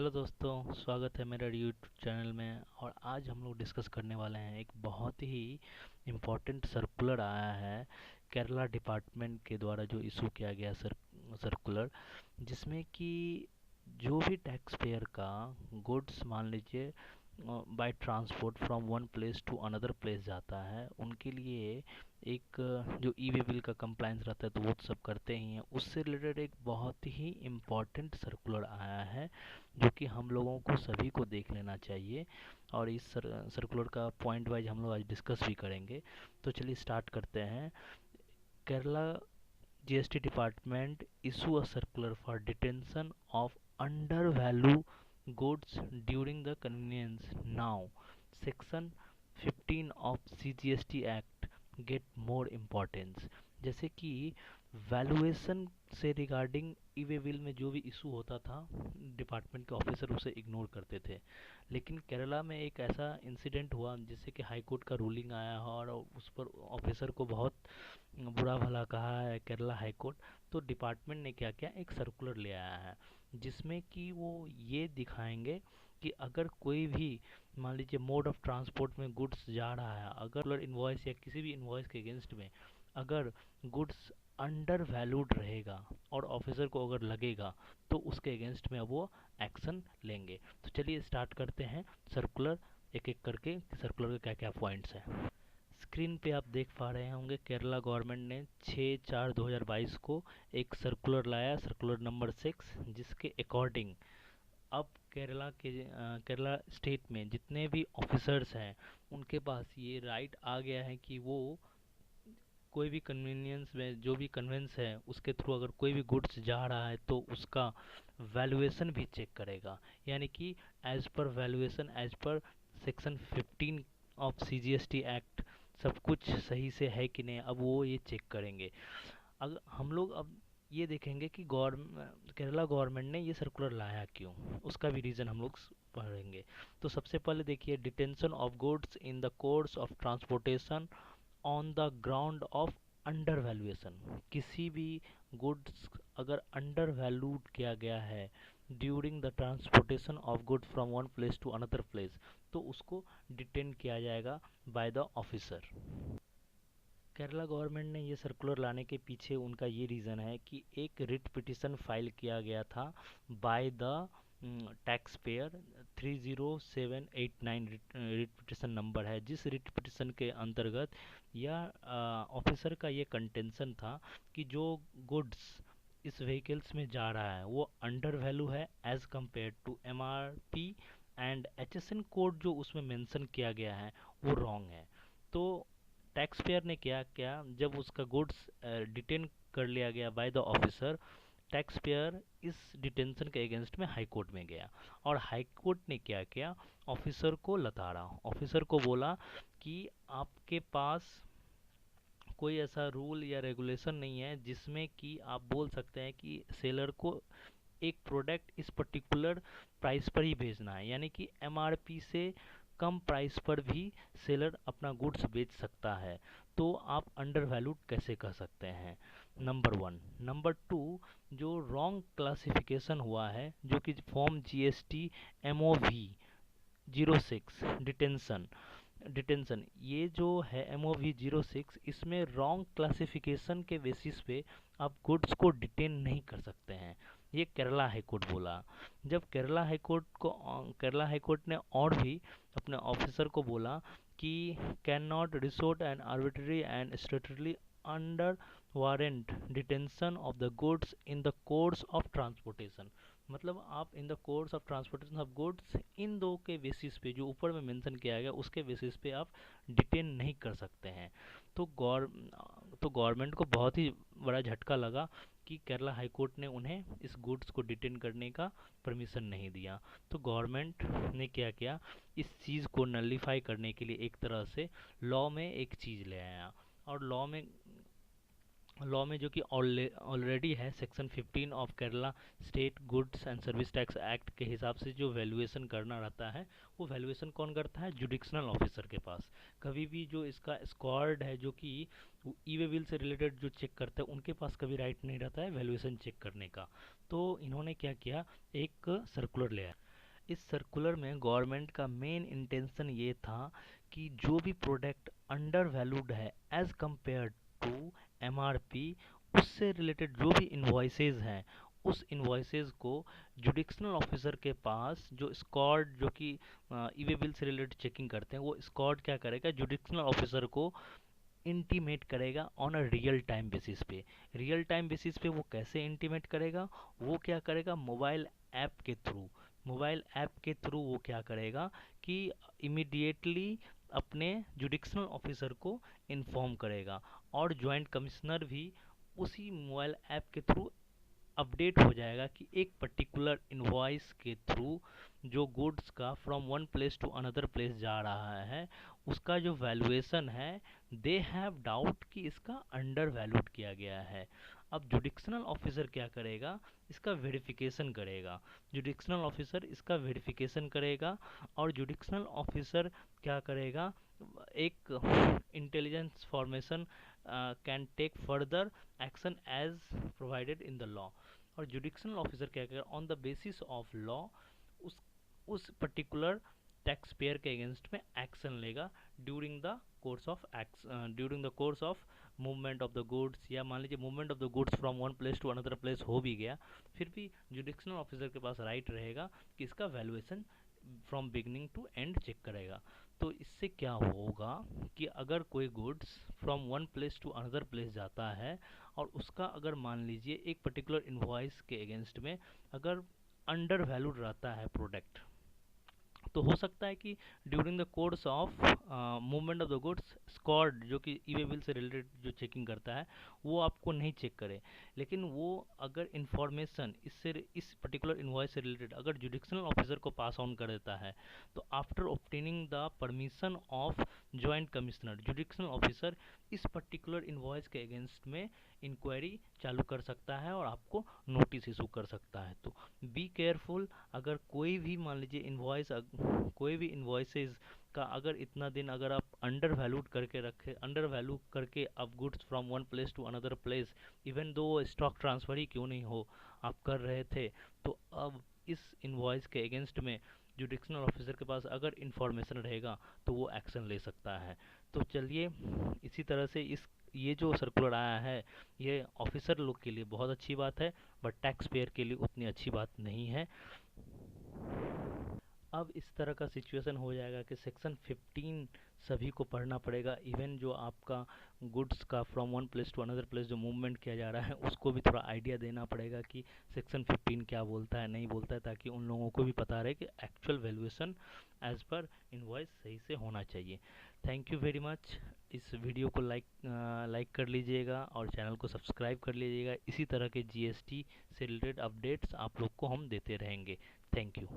Hello दोस्तों, स्वागत है मेरा यूट्यूब चैनल में। और आज हम लोग डिस्कस करने वाले हैं एक बहुत ही इम्पोर्टेंट सर्कुलर आया है केरला डिपार्टमेंट के द्वारा जो इशू किया गया सर्कुलर, जिसमें कि जो भी टैक्स पेयर का गुड्स मान लीजिए by transport from one place to another place जाता है, उनके लिए एक जो ई वे बिल का कंप्लायंस रहता है तो वो तो सब करते ही हैं। उससे रिलेटेड एक बहुत ही इम्पॉर्टेंट सर्कुलर आया है जो कि हम लोगों को सभी को देख लेना चाहिए। और इस सर्कुलर का पॉइंट वाइज हम लोग आज डिस्कस भी करेंगे। तो चलिए स्टार्ट करते हैं। Kerala GST department issue a circular for detention of under value goods during the convenience. Now section 15 of CGST Act get more importance। जैसे कि वैल्यूएशन से रिगार्डिंग ई वे बिल में जो भी इशू होता था, डिपार्टमेंट के ऑफिसर उसे इग्नोर करते थे। लेकिन केरला में एक ऐसा इंसिडेंट हुआ जिससे कि हाई कोर्ट का रूलिंग आया है और उस पर ऑफिसर को बहुत बुरा भला कहा है केरला हाई कोर्ट। तो डिपार्टमेंट ने क्या किया, एक सर्कुलर ले आया है जिसमें कि वो ये दिखाएंगे कि अगर कोई भी मान लीजिए मोड ऑफ ट्रांसपोर्ट में गुड्स जा रहा है, अगर इनवॉइस या किसी भी इनवॉइस के अगेंस्ट में अगर गुड्स अंडर वैल्यूड रहेगा और ऑफिसर को अगर लगेगा तो उसके अगेंस्ट में वो एक्शन लेंगे। तो चलिए स्टार्ट करते हैं सर्कुलर एक एक करके, सर्कुलर के क्या क्या पॉइंट्स हैं। स्क्रीन पे आप देख पा रहे होंगे केरला गवर्नमेंट ने 6/4/2022 को एक सर्कुलर लाया, सर्कुलर नंबर 6, जिसके अकॉर्डिंग अब केरला स्टेट में जितने भी ऑफिसर्स हैं उनके पास ये राइट आ गया है कि वो कोई भी कन्वीनियंस में जो भी कन्वेंस है उसके थ्रू अगर कोई भी गुड्स जा रहा है तो उसका वैल्यूएशन भी चेक करेगा। यानी कि as per valuation, as per section 15 of CGST act सब कुछ सही से है कि नहीं, अब वो ये चेक करेंगे। अगर हम लोग अब ये देखेंगे कि केरला गवर्नमेंट ने ये सर्कुलर लाया क्यों, उसका भी रीज़न हम लोग पढ़ेंगे। तो सबसे पहले देखिए, detention of goods in the course of transportation on the ground of under valuation. किसी भी गुड्स अगर अंडर वैल्यूड किया गया है during the transportation of good from one place to another place, तो उसको डिटेन किया जाएगा by the officer. Kerala government ने ये सर्कुलर लाने के पीछे उनका ये रीज़न है कि एक रिट पिटिशन फाइल किया गया था by the tax payer. 30789 writ petition number है, जिस रिट पिटिशन के अंतर्गत यह ऑफिसर का ये कंटेंशन था कि जो गुड्स इस व्हीकल्स में जा रहा है वो अंडर वैल्यू है as compare to MRP, and HSN code जो उसमें मेंशन किया गया है वो रॉन्ग है। तो टैक्स पेयर ने क्या क्या, जब उसका गुड्स डिटेन कर लिया गया bye the officer, tax payer इस डिटेंशन के अगेंस्ट में हाई कोर्ट में गया और हाई कोर्ट ने क्या किया, ऑफिसर को लताड़ा, ऑफिसर को बोला कि आपके पास कोई ऐसा रूल या रेगुलेशन नहीं है जिसमें कि आप बोल सकते हैं कि सेलर को एक प्रोडक्ट इस पर्टिकुलर प्राइस पर ही भेजना है, यानी कि एमआरपी से कम प्राइस पर भी सेलर अपना गुड्स बेच सकता है। तो आप अंडर वैल्यूड कैसे कर सकते हैं, नंबर वन। नंबर टू, जो रॉन्ग क्लासिफिकेशन हुआ है जो कि फॉर्म जीएसटी MOV 06 डिटेंशन ये जो है MOV 06, इसमें रॉन्ग क्लासिफिकेशन के बेसिस पे आप गुड्स को डिटेन नहीं कर सकते हैं, ये केरला हाई कोर्ट बोला। जब केरला हाई कोर्ट ने और भी अपने ऑफिसर को बोला कि can not resort and arbitrary and stately under warrant detention of the goods in the course of transportation. मतलब आप in the course of transportation of goods, इन दो के बेसिस पे जो ऊपर में मेंशन किया गया उसके बेसिस पे आप डिटेन नहीं कर सकते हैं। तो गवर्नमेंट को बहुत ही बड़ा झटका लगा कि केरला हाई कोर्ट ने उन्हें इस गुड्स को डिटेन करने का परमिशन नहीं दिया। तो गवर्नमेंट ने क्या किया, इस चीज़ को नलिफाई करने के लिए एक तरह से लॉ में एक चीज़ ले आया। और लॉ में जो कि ऑलरेडी है, section 15 of Kerala state goods and service tax act के हिसाब से जो वैल्यूएशन करना रहता है वो वैल्यूएशन कौन करता है, जुडिक्शनल ऑफिसर के पास। कभी भी जो इसका स्क्वाड है जो कि ई वे बिल से रिलेटेड जो चेक करते हैं उनके पास कभी राइट नहीं रहता है वैल्यूएशन चेक करने का। तो इन्होंने क्या किया, एक सर्कुलर ले आया। इस सर्कुलर में गवर्नमेंट का मेन इंटेंशन ये था कि जो भी प्रोडक्ट अंडर वैल्यूड है एज कंपेयर टू एमआरपी, उससे रिलेटेड जो भी इन्वॉइसेस हैं, उस इन्वॉइसेस को जुडिक्शनल ऑफिसर के पास, जो स्क्वाड जो कि ई वे बिल से रिलेटेड चेकिंग करते हैं, वो स्क्वाड क्या करेगा, जुडिक्शनल ऑफिसर को इंटीमेट करेगा on a real time basis पे। रियल टाइम बेसिस पे वो कैसे इंटीमेट करेगा, वो क्या करेगा, मोबाइल ऐप के थ्रू। मोबाइल ऐप के थ्रू वो क्या करेगा कि इमिडिएटली अपने जुडिक्शनल ऑफिसर को इन्फॉर्म करेगा, और जॉइंट कमिश्नर भी उसी मोबाइल ऐप के थ्रू अपडेट हो जाएगा कि एक पर्टिकुलर इनवॉइस के थ्रू जो गुड्स का from one place to another place जा रहा है, उसका जो वैल्यूएशन है, दे हैव डाउट कि इसका अंडर वैल्यूड किया गया है। अब जुडिक्शनल ऑफिसर क्या करेगा, इसका वेरिफिकेशन करेगा। जुडिक्शनल ऑफिसर इसका वेरिफिकेशन करेगा, और जुडिक्शनल ऑफिसर क्या करेगा, एक intelligence formation can take further action as provided in the law. और जुडिक्शनल ऑफिसर क्या करेगा, on the basis of law उस पर्टिकुलर टैक्स पेयर के अगेंस्ट में एक्शन लेगा during the course of movement of the goods. या मान लीजिए movement of the goods from one place to another place हो भी गया, फिर भी जुडिक्शनल ऑफिसर के पास राइट रहेगा कि इसका valuation from beginning to end check करेगा। तो इससे क्या होगा कि अगर कोई goods from one place to another place जाता है, और उसका अगर मान लीजिए एक पर्टिकुलर इन्वॉइस के अगेंस्ट में अगर अंडर वैल्यूड रहता है प्रोडक्ट, तो हो सकता है कि during the course of movement of the goods, squad जो कि ई वे बिल से रिलेटेड जो चेकिंग करता है, वो आपको नहीं चेक करे। लेकिन वो अगर इंफॉर्मेशन इस पर्टिकुलर इन्वॉइस से रिलेटेड अगर जुडिक्शनल ऑफिसर को पास ऑन कर देता है, तो after obtaining the permission of joint commissioner, jurisdictional officer इस पर्टिकुलर इन्वॉइस के अगेंस्ट में इंक्वायरी चालू कर सकता है और आपको नोटिस इशू कर सकता है। तो बी केयरफुल। अगर कोई भी मान लीजिए कोई भी इन्वॉइसेस का अगर इतना दिन अगर आप अंडर वैल्यूड करके रखे, अंडर वैल्यू करके आप goods from one place to another place, even though stock transfer ही क्यों नहीं हो, आप कर रहे थे, तो अब इस इन्वॉइस के अगेंस्ट में जुडिक्शनल ऑफिसर के पास अगर इंफॉर्मेशन रहेगा तो वो एक्शन ले सकता है। तो चलिए, इसी तरह से ये जो सर्कुलर आया है, ये ऑफिसर लोग के लिए बहुत अच्छी बात है, बट टैक्स पेयर के लिए उतनी अच्छी बात नहीं है। अब इस तरह का सिचुएशन हो जाएगा कि सेक्शन 15 सभी को पढ़ना पड़ेगा। इवन जो आपका गुड्स का from one place to another place जो मूवमेंट किया जा रहा है, उसको भी थोड़ा आइडिया देना पड़ेगा कि सेक्शन 15 क्या बोलता है, नहीं बोलता है, ताकि उन लोगों को भी पता रहे कि actual valuation as per invoice सही से होना चाहिए। Thank you very much. इस वीडियो को लाइक कर लीजिएगा और चैनल को सब्सक्राइब कर लीजिएगा। इसी तरह के जीएसटी से रिलेटेड अपडेट्स आप लोग को हम देते रहेंगे। Thank you.